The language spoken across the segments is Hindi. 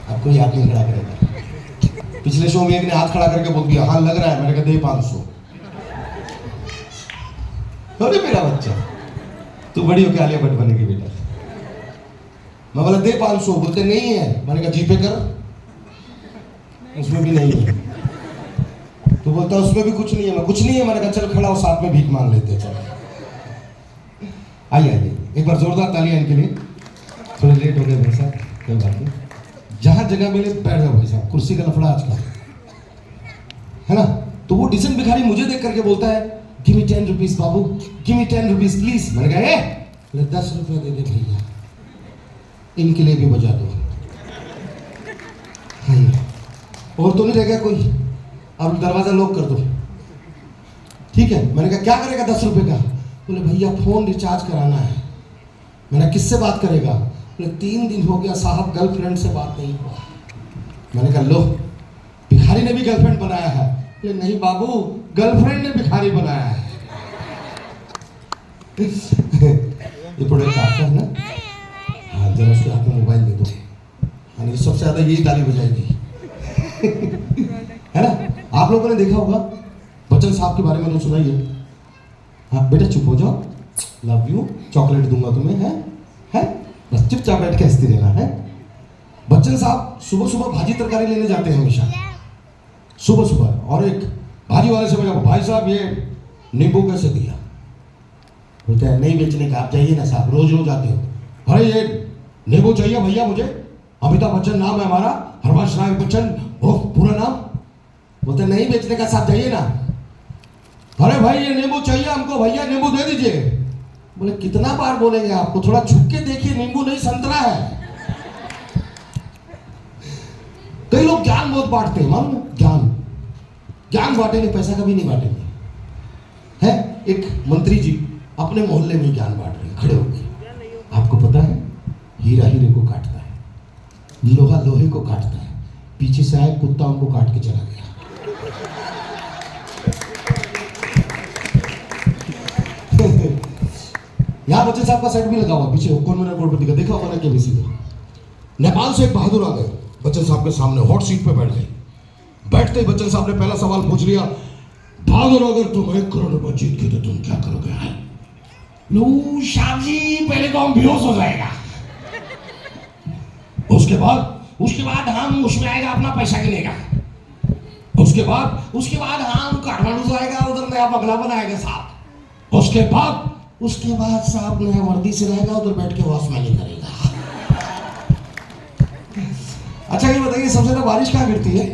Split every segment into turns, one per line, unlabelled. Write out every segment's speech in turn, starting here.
अब कोई हाथ नहीं खड़ा करेगा। पिछले शो में एक ने हाथ खड़ा करके बोल दिया हाँ लग रहा है, मैंने कहा दे 500। अरे मेरा बच्चा तू बड़ी होके आलिया भट्ट बनेगी बेटा। मैं बोला दे 500, बोलते नहीं है, मैंने कहा जीपे कर, उसमें भी नहीं है। तो बोलता उसमें भी कुछ नहीं है, मैं कुछ नहीं है, मैंने कहा चल खड़ा हो साथ में भीख मांग लेते हैं। चलो आइए आइए एक बार जोरदार तालियां इनके लिए। थोड़े लेट हो गए भाई साहब, कोई बात नहीं, जहां जगह मिले बैठ जाओ भाई साहब, कुर्सी का लफड़ा आजकल है ना। तो वो डिसेंट भिखारी मुझे देख करके बोलता है give me 10 rupees Babu, give me 10 rupees please. मैंने कहा 10 रुपये दे दे भैया, इनके लिए भी बजा दो। और तो नहीं रह गया कोई, अब दरवाजा लॉक कर दो, ठीक है। मैंने कहा क्या करेगा 10 रुपए का? बोले भैया फोन रिचार्ज कराना है। मैंने किससे बात करेगा? बोले 3 दिन हो गया साहब गर्लफ्रेंड से बात नहीं हुआ। मैंने कहा लो भिखारी ने भी गर्लफ्रेंड बनाया है। बोले नहीं बाबू गर्लफ्रेंड ने भिखारी बनाया है। ये प्रोडक्ट आपका है ना? हाँ जरा उसके हाथ में मोबाइल दे दो, यानी सबसे ज्यादा यही ताली बजाएगी है ना। आप लोगों ने देखा होगा बच्चन साहब के बारे में सुना ही है। हाँ बेटा चुप हो जाओ, लव यू, चॉकलेट दूंगा तुम्हें, है बस चुपचाप बैठ के हंसती रहना है। बच्चन साहब सुबह सुबह भाजी तरकारी लेने जाते हैं हमेशा सुबह सुबह, और एक भाजी वाले से बोला भाई साहब ये नींबू कैसे दिया? बोलते हैं नहीं बेचने का, आप जाइए ना साहब, रोज रोज आते हो। अरे ये नींबू चाहिए भैया मुझे, अमिताभ बच्चन नाम है हमारा, हरवंश राय बच्चन पूरा नाम। बोलते नहीं बेचने का साहब जाइए ना। अरे भाई ये नींबू चाहिए हमको भैया, नींबू दे दीजिए। बोले कितना बार बोलेंगे आपको, थोड़ा झुक के देखिए, नींबू नहीं संतरा है। कई लोग ज्ञान बहुत बांटते हैं, मालूम है? ज्ञान बांटेंगे, पैसा कभी नहीं बांटेंगे। है एक मंत्री जी अपने मोहल्ले में ज्ञान बांट रहे हैं खड़े होकर। आपको पता है हीरा हीरे को काटता है, लोहा लोहे को काटता है, पीछे से आए कुत्ता उनको काट के चला गया। यहाँ बच्चन साहब का सेट भी लगा हुआ पीछे, कौन मेरा करोड़पति का देखा होगा ना केबीसी में। नेपाल से एक बहादुर आ गए बच्चन साहब के सामने, हॉट सीट पे बैठ गए। बैठते ही बच्चन साहब ने पहला सवाल पूछ लिया, बहादुर अगर तुम 1 करोड़ रुपए जीत के तो तुम क्या करोगे? लो शाह जी पहले तो हम बेहोश हो जाएगा, उसके बाद हम उसमें आएगा अपना पैसा गिनेगा, उसके बाद हम काठमांडू जाएगा, उधर नया बंगला बनाएगा साहब, उसके बाद साहब नया वर्दी से रहेगा, उधर बैठ के वॉचमैनी करेगा। अच्छा ये बताइए सबसे ज्यादा बारिश कहाँ गिरती है?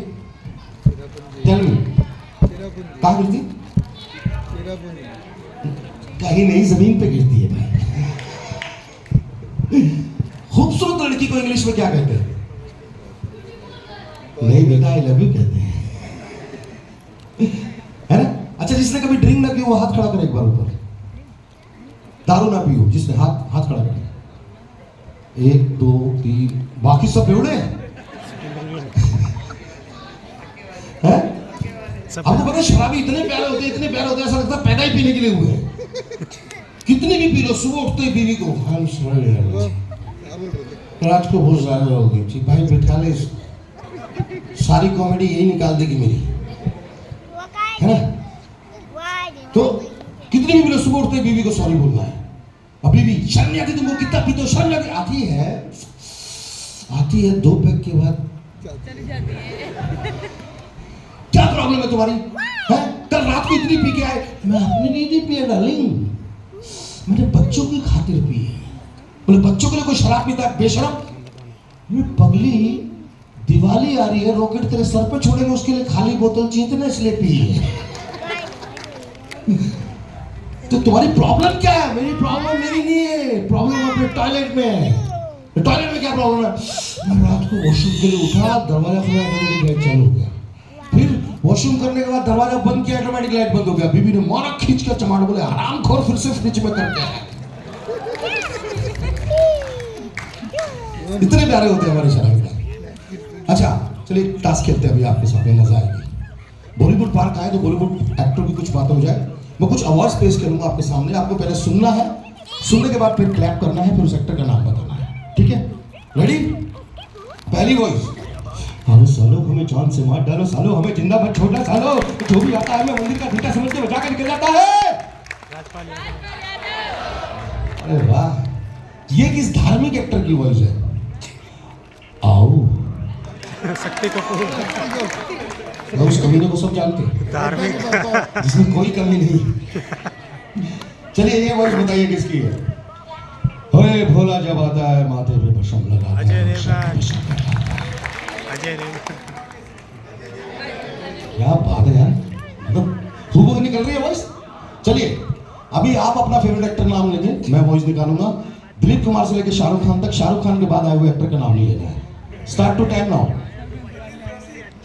कहाँ गिरती? कहीं नहीं, जमीन पे गिरती है भाई। खूबसूरत लड़की को इंग्लिश में क्या कहते हैं? नहीं बेटा आई लव यू कहते हैं, है ना। अच्छा जिसने कभी ड्रिंक ना की वो हाथ खड़ा करे एक बार ऊपर। दारू ना पियो जिसने हाथ खड़ा करे। 1 2 3, बाकी सब बेवड़े हैं। आपको पता है शराबी इतने प्यारे होते हैं, ऐसा लगता है पैदा ही पीने के लिए हुए हैं। कितने भी पी लो, सुबह उठते ही बीवी को रात को बहुत ज्यादा हो गई भाई, बिठा ले, सारी कॉमेडी यही निकाल देगी मेरी, है ना। तो कितनी भी पी लो, सुबह उठते ही बीवी को सॉरी बोलना है। अब बीवी शर्म नहीं आती तुमको? कितना पी दो शर्म आती है 2 पैक के बाद चली जाती है। क्या प्रॉब्लम है तुम्हारी? है कल रात को इतनी पी के आए। मैं अपने लिए नहीं पिया डार्लिंग, मैंने बच्चों की खातिर पी है। बोले बच्चों के लिए कोई शराब पीता है बेशरम? ये पगली दिवाली आ रही है, रॉकेट तेरे सर पे छोड़ेंगे, उसके लिए खाली बोतल चाहिए ना, इसलिए पी है। तो तुम्हारी प्रॉब्लम क्या है? मेरी प्रॉब्लम मेरी नहीं है, प्रॉब्लम अपने टॉयलेट में है। टॉयलेट में क्या प्रॉब्लम है? मैं रात को वॉशरूम के लिए उठा, दरवाजा खुला, ऑटोमेटिक चालू हो गया। फिर वॉशरूम करने के बाद दरवाजा बंद किया, ऑटोमेटिक लाइट बंद हो गया। बीबी ने मारा खींच कर चमाट, बोले हरामखोर फिर से फ्रिज में करके आया। इतने प्यारे होते हैं हमारे शराबी। अच्छा चलिए टास्क खेलते हैं, अभी आपके साथ में मजा आएगी। बॉलीवुड पार्क आए तो बॉलीवुड एक्टर की कुछ बात हो जाए। मैं कुछ आवाज पेश करूंगा आपके सामने, आपको पहले सुनना है, सुनने के बाद फिर क्लैप करना है, फिर उस एक्टर का नाम बताना है, ठीक है? रेडी? पहली वॉइस हाँ सालो हमें जान से मार डालो, सालो हमें जिंदा मत छोड़ना, सालो जो भी आता है मैं मंदिर का घंटा समझ के बजा के निकल जाता है। अरे वाह, ये किस धार्मिक एक्टर की वॉइस है? आओ
शक्ति कपूर
मैं उस कमीने को सब जानते हैं,
धार्मिक
जिसमें कोई कमी नहीं। चलिए ये वॉइस बताइए किसकी है? होए भोला जब आता है माथे पे पशम लगा,
अजय देवगन। अजय देवगन
क्या बात है यार, मतलब खूब निकल रही है वॉइस। चलिए अभी आप अपना फेवरेट एक्टर नाम लेंगे, मैं वॉइस निकालूंगा। दिलीप कुमार से लेकर शाहरुख खान तक, शाहरुख खान के बाद आए हुए एक्टर का नाम नहीं लेना है। Start to time now.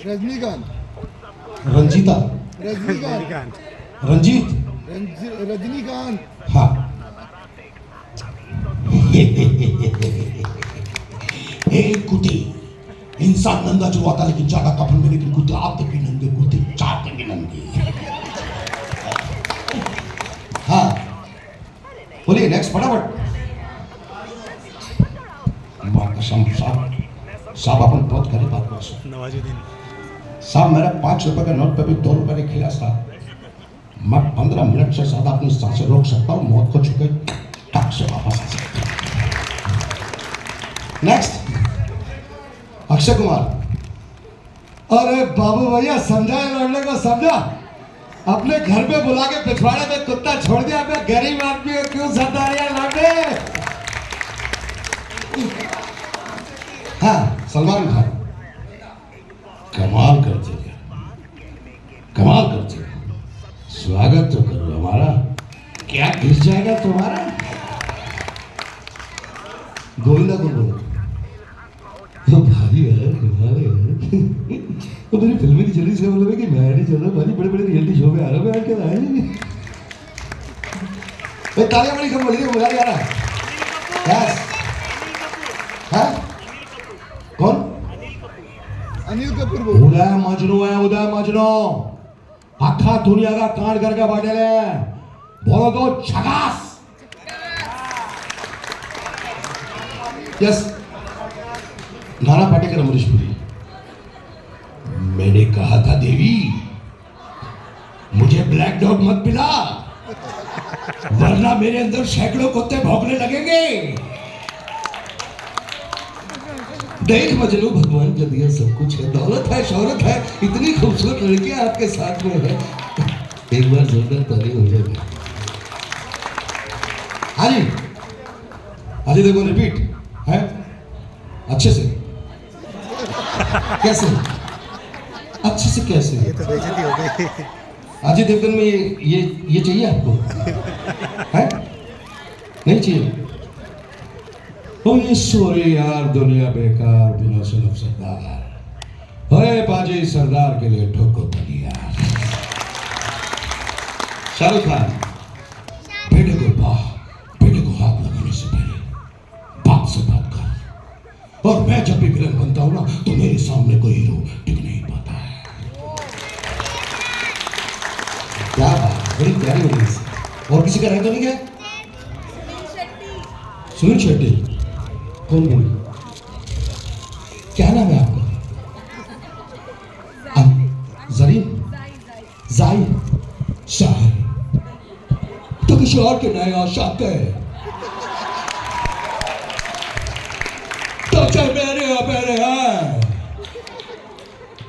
Rajinikanth,
Ranjita,
Rajinikanth,
Ranjit,
Rajinikanth,
हाँ। एक कुत्ते, इंसान नंगा जुड़वाता लेकिन ज्यादा कफन में, लेकिन कुत्ते आप तक भी नंगे, कुत्ते चार तक भी नंगे। हाँ बोलिए नेक्स्ट फटाफट। साहब अपन बहुत करे बात कर
नवाजुद्दीन
साहब, मेरा 5 रुपए का नोट पे भी 2 रुपए ने खिला साहब। मैं 15 मिनट से ज्यादा अपनी सांसें रोक सकता हूँ, मौत को छुके टक से वापस आ सकता हूँ। नेक्स्ट अक्षय कुमार। अरे बाबू भैया समझाए लड़ने को, समझा? अपने घर पे बुला के पिछवाड़े में कुत्ता छोड़ दिया, मैं गरीब आदमी को क्यों सताया लौटे? हाँ सलमान खान, कमाल करते क्या, कमाल करते हो। स्वागत तो करो हमारा, क्या घिस जाएगा तुम्हारा। गोविंदा को बोलो तो भाई यार, कमाल है यार। तो मेरी फिल्में की चली से बोल रहे कि मैं नहीं चल रहा भाई, बड़े बड़े रियलिटी शो में आ रहा हूँ मैं, क्या आया नहीं भाई। तालियां बड़ी कम बोलिए, मजा नहीं आ रहा। यस हाँ कौन?
अनिल कपूर बोल।
उदय मजनू है, उदय मजनू आखा दुनिया का कांड करके बैठे ले, बोलो तो झकास। यस नाना पाटेकर, अमरीशपुरी। मैंने कहा था देवी मुझे ब्लैक डॉग मत पिला, वरना मेरे अंदर सैकड़ों कुत्ते भौंकने लगेंगे। देख मजनू, भगवान का दिया सब कुछ है, दौलत है, शौहरत है, इतनी खूबसूरत लड़कियां आपके साथ में है, एक बार जोरदार ताली हो जाएगी। हाँ जी हाँ जी, देखो रिपीट है अच्छे से। कैसे अच्छे से कैसे?
ये तो बेइज्जती हो गई।
अजय देवगन में ये चाहिए आपको है? नहीं चाहिए? ओ ये सोरे यार, दुनिया बेकार, बिना सुलभ सरदार। अरे बाजी सरदार के लिए ठोको तैयार। शाहरुख खान, बेटे को हाथ लगाने से पहले बाप से बात कर, और मैं जब भी विलन बनता हूं ना तो मेरे सामने कोई हीरो टिक नहीं पाता है। क्या बात, बड़ी प्यारी हो गई। और किसी का रह तो नहीं गया? सुनील शेट्टी। कौन बोली? क्या नाम है आपका? जरीन, जाई, शाह तो किसी और के नए आशाक है तो क्या मेरे हैं?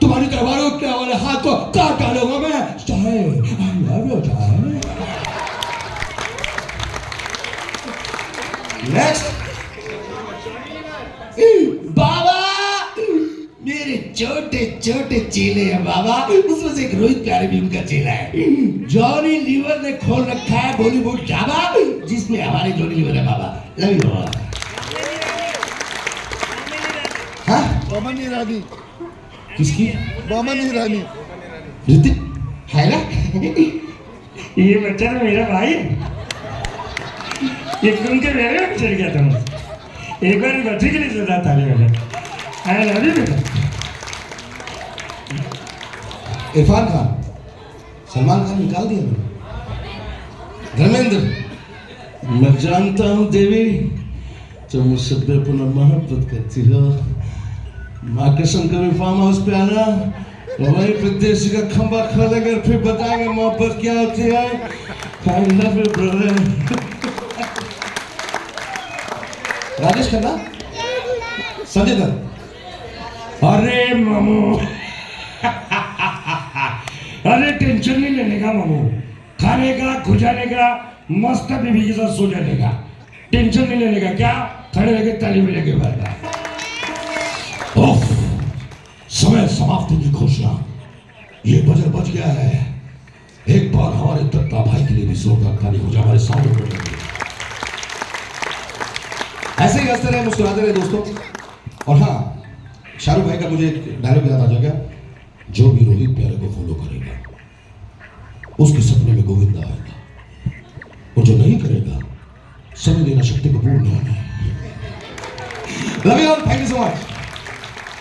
तुम्हारी तलवारों के वाले हाथ को काट डालूंगा मैं। चाहे आई लव यू चाहे। नेक्स्ट बाबा, मेरे छोटे छोटे चेले हैं बाबा, उसमें से एक रोहित प्यारे भी उनका चेला है। जॉनी लीवर ने खोल रखा है बॉलीवुड ढाबा, जिसमें हमारे जॉनी लीवर है बाबा। लव यू बाबा। हाँ
बमन ईरानी।
किसकी?
बमन ईरानी।
ऋतिक है ना?
ये बच्चा तो मेरा भाई ये घूम के मेरे में चढ़ गया था। एक बार बच्चे के लिए सजा था बेटा। आई लव यू बेटा।
इरफान खान, सलमान खान निकाल दिया मैंने। धर्मेंद्र, मैं जानता हूँ देवी तुम मुझसे बेपनाह मोहब्बत करती हो, माँ कसम कभी फार्म हाउस पे आना और वहीं पे देसी का खंबा खा लेंगे और फिर बताएंगे मोहब्बत क्या होती है। I love you, brother. Rajesh Khanna, Sanjay Dutt.
अरे मामू अरे टेंशन नहीं लेने का मामू, खाने का, खुजाने का, मस्त बीवी के साथ सो जाने का, टेंशन नहीं लेने का। क्या खड़े रह के ताली में लेके बैठा। समय समाप्ति की घोषणा, ये बजर बज गया है। एक बार हमारे दत्ता भाई के लिए भी जोरदार ताली हो जाए हमारे सामने बैठे।
ऐसे ही हंसते रहे, मुस्कुराते रहे दोस्तों। और हाँ, शाहरुख भाई का मुझे एक डायलॉग याद आ जाएगा, जो भी रोहित प्यारे को फॉलो करेगा उसके सपने में गोविंदा आएगा, और जो नहीं करेगा समय देना शक्ति कपूर ने आना है। Love you all, thank you so much.